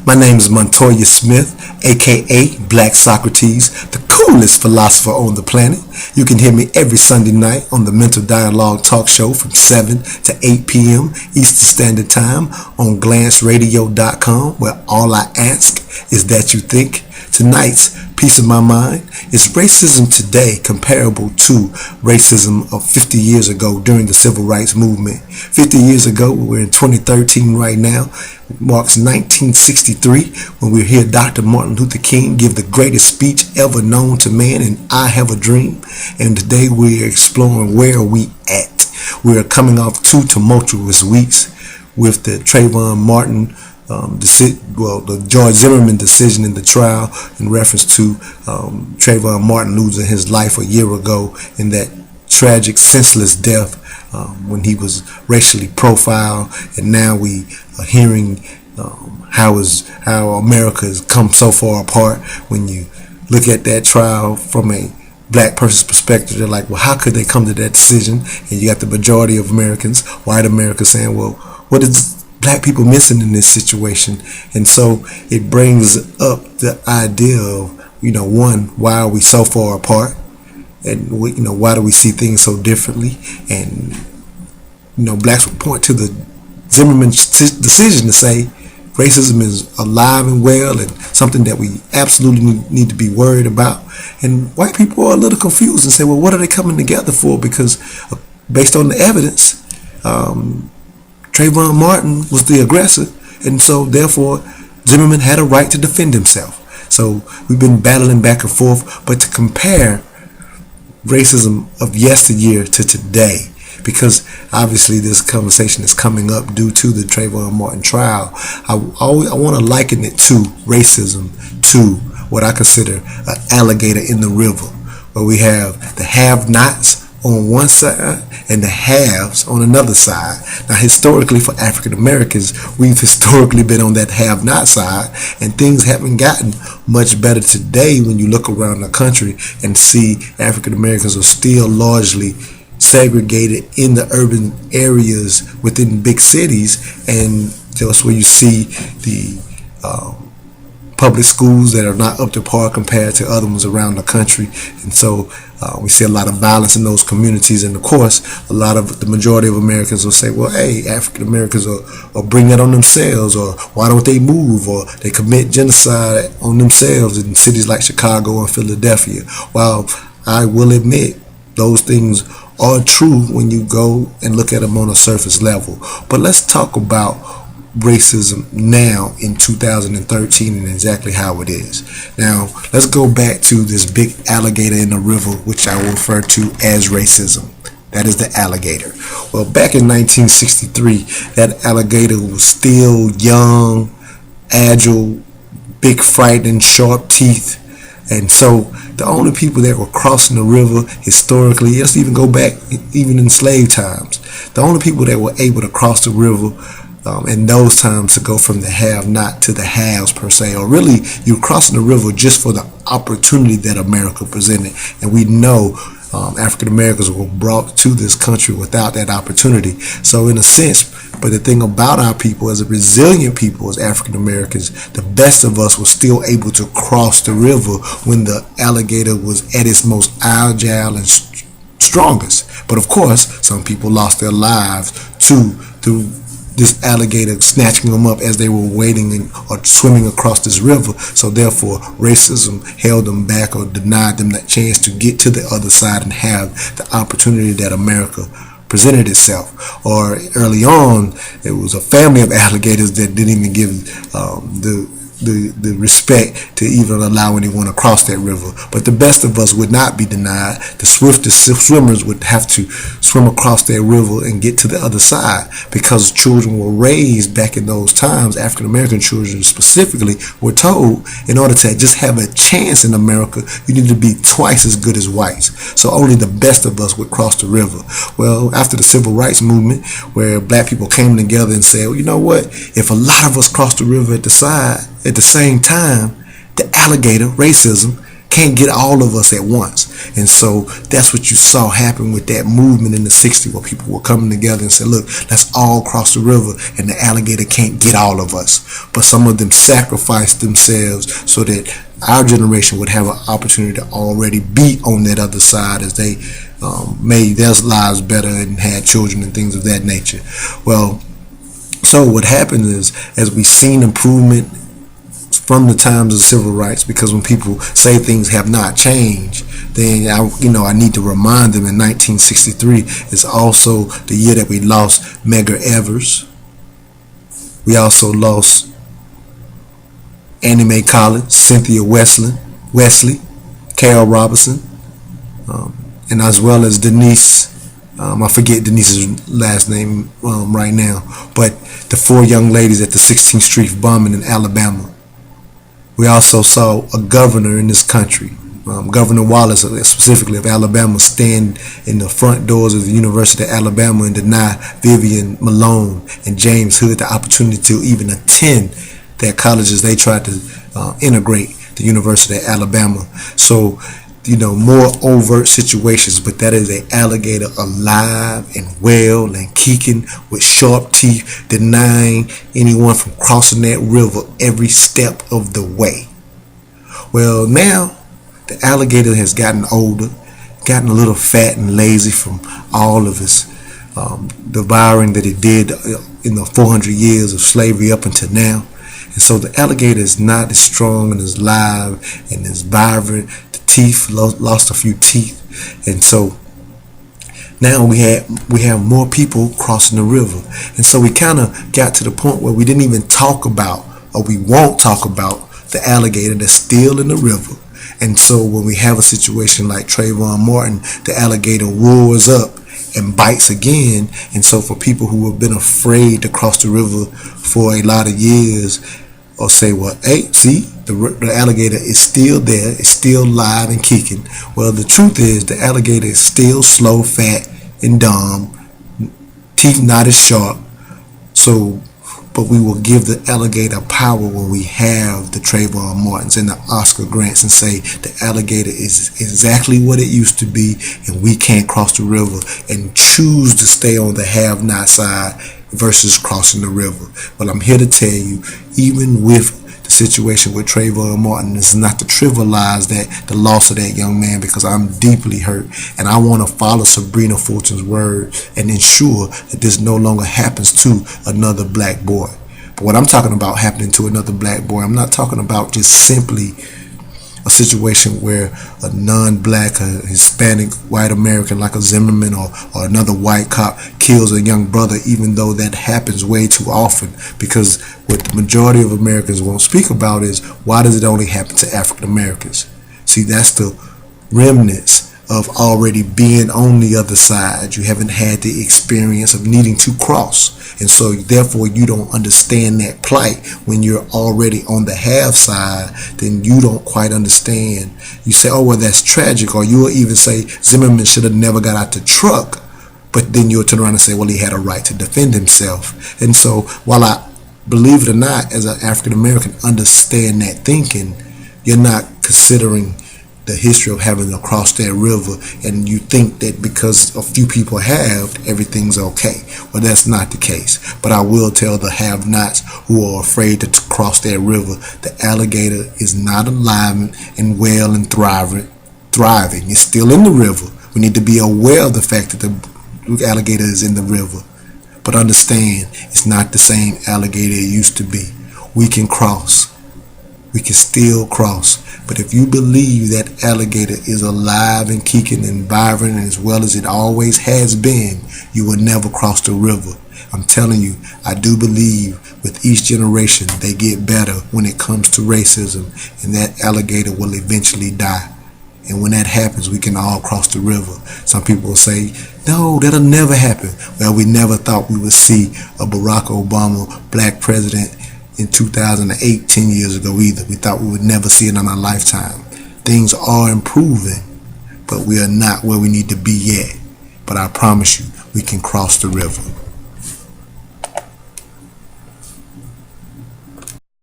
My name is Montoya Smith, aka Black Socrates, the coolest philosopher on the planet. You can hear me every Sunday night on the Mental Dialogue Talk Show from 7 to 8 p.m. Eastern Standard Time on glanceradio.com, where all I ask is that you think. Tonight's piece of my mind is racism today comparable to racism of 50 years ago during the Civil Rights Movement. 50 years ago, we're in 2013 right now, marks 1963 when we hear Dr. Martin Luther King give the greatest speech ever known to man in I Have a Dream. And today we're exploring where are we at. We're coming off 2 tumultuous weeks with the Trayvon Martin the George Zimmerman decision in the trial in reference to Trayvon Martin losing his life a year ago in that tragic, senseless death when he was racially profiled. And now we are hearing how America has come so far apart. When you look at that trial from a black person's perspective, they're like, well, how could they come to that decision? And you got the majority of Americans, white America, saying, well, what is black people missing in this situation? And so it brings up the idea of, one, why are we so far apart? And, why do we see things so differently? And, blacks would point to the Zimmerman decision to say racism is alive and well and something that we absolutely need to be worried about. And white people are a little confused and say, well, what are they coming together for? Because based on the evidence, Trayvon Martin was the aggressor, and so therefore Zimmerman had a right to defend himself. So we've been battling back and forth, but to compare racism of yesteryear to today, because obviously this conversation is coming up due to the Trayvon Martin trial, I want to liken it to racism to what I consider an alligator in the river, where we have the have-nots on one side and the haves on another side. Now, historically, for African Americans, we've historically been on that have-not side, and things haven't gotten much better today when you look around the country and see African Americans are still largely segregated in the urban areas within big cities, and that's where you see the public schools that are not up to par compared to other ones around the country. And so we see a lot of violence in those communities. And of course, the majority of Americans will say, well, hey, African Americans are bring that on themselves, or why don't they move, or they commit genocide on themselves in cities like Chicago and Philadelphia. While I will admit those things are true when you go and look at them on a surface level. But let's talk about racism now in 2013 and exactly how it is. Now, let's go back to this big alligator in the river, which I will refer to as racism. That is the alligator. Well, back in 1963, that alligator was still young, agile, big, frightening, sharp teeth. And so the only people that were crossing the river historically, let's even go back even in slave times, the only people that were able to cross the river in those times to go from the have-not to the haves per se, or really you're crossing the river just for the opportunity that America presented. And we know African Americans were brought to this country without that opportunity. So in a sense, but the thing about our people, as a resilient people, as African Americans, the best of us were still able to cross the river when the alligator was at its most agile and strongest. But of course, some people lost their lives through this alligator snatching them up as they were wading or swimming across this river. So therefore, racism held them back or denied them that chance to get to the other side and have the opportunity that America presented itself. Or early on, it was a family of alligators that didn't even give the respect to even allow anyone to cross that river. But the best of us would not be denied. The swiftest swimmers would have to swim across that river and get to the other side, because children were raised back in those times, African American children specifically, were told in order to just have a chance in America, you need to be twice as good as whites. So only the best of us would cross the river. Well, after the Civil Rights Movement, where black people came together and said, well, you know what, if a lot of us cross the river at the same time, the alligator, racism, can't get all of us at once. And so that's what you saw happen with that movement in the 60s, where people were coming together and said, look, let's all cross the river, and the alligator can't get all of us. But some of them sacrificed themselves so that our generation would have an opportunity to already be on that other side as they made their lives better and had children and things of that nature. Well, so what happened is, as we've seen improvement from the times of civil rights, because when people say things have not changed, then I need to remind them in 1963 is also the year that we lost Medgar Evers. We also lost Annie Mae Collins, Cynthia Wesley, Carol Robinson, and as well as Denise. I forget Denise's last name right now, but the 4 young ladies at the 16th Street bombing in Alabama. We also saw a governor in this country, Governor Wallace, specifically of Alabama, stand in the front doors of the University of Alabama and deny Vivian Malone and James Hood the opportunity to even attend their colleges they tried to integrate the University of Alabama. So, more overt situations, but that is an alligator alive and well and kicking with sharp teeth, denying anyone from crossing that river every step of the way. Well, now the alligator has gotten older, gotten a little fat and lazy from all of his devouring that it did in the 400 years of slavery up until now. And so the alligator is not as strong and as live and as vibrant. The teeth lost a few teeth, and so now we have more people crossing the river. And so we kind of got to the point where we didn't even talk about, or we won't talk about, the alligator that's still in the river. And so when we have a situation like Trayvon Martin, the alligator roars up and bites again. And so for people who have been afraid to cross the river for a lot of years, or say, well, hey, see, the alligator is still there, it's still live and kicking. Well, the truth is the alligator is still slow, fat, and dumb, teeth not as sharp. So, but we will give the alligator power when we have the Trayvon Martins and the Oscar Grants and say the alligator is exactly what it used to be, and we can't cross the river, and choose to stay on the have-not side versus crossing the river. But I'm here to tell you, even with the situation with Trayvon Martin, it's not to trivialize the loss of that young man, because I'm deeply hurt, and I want to follow Sabrina Fulton's word and ensure that this no longer happens to another black boy. But what I'm talking about happening to another black boy, I'm not talking about just simply a situation where a non-black, a Hispanic, white American like a Zimmerman or another white cop kills a young brother, even though that happens way too often. Because what the majority of Americans won't speak about is, why does it only happen to African Americans? See, that's the remnants of already being on the other side. You haven't had the experience of needing to cross, and so therefore you don't understand that plight. When you're already on the have side, then you don't quite understand. You say, oh, well, that's tragic, or you'll even say Zimmerman should have never got out the truck, but then you'll turn around and say, well, he had a right to defend himself. And so while I, believe it or not, as an African American, understand that thinking, you're not considering the history of having to cross that river, and you think that because a few people have, everything's okay. Well, that's not the case. But I will tell the have-nots who are afraid to cross that river, the alligator is not alive and well and thriving. It's still in the river. We need to be aware of the fact that the alligator is in the river. But understand, it's not the same alligator it used to be. We can cross. We can still cross. But if you believe that alligator is alive and kicking and vibrant as well as it always has been, you will never cross the river. I'm telling you, I do believe with each generation they get better when it comes to racism, and that alligator will eventually die. And when that happens, we can all cross the river. Some people will say, no, that'll never happen. Well, we never thought we would see a Barack Obama black president in 2008, 10 years ago either. We thought we would never see it in our lifetime. Things are improving, but we are not where we need to be yet. But I promise you, we can cross the river.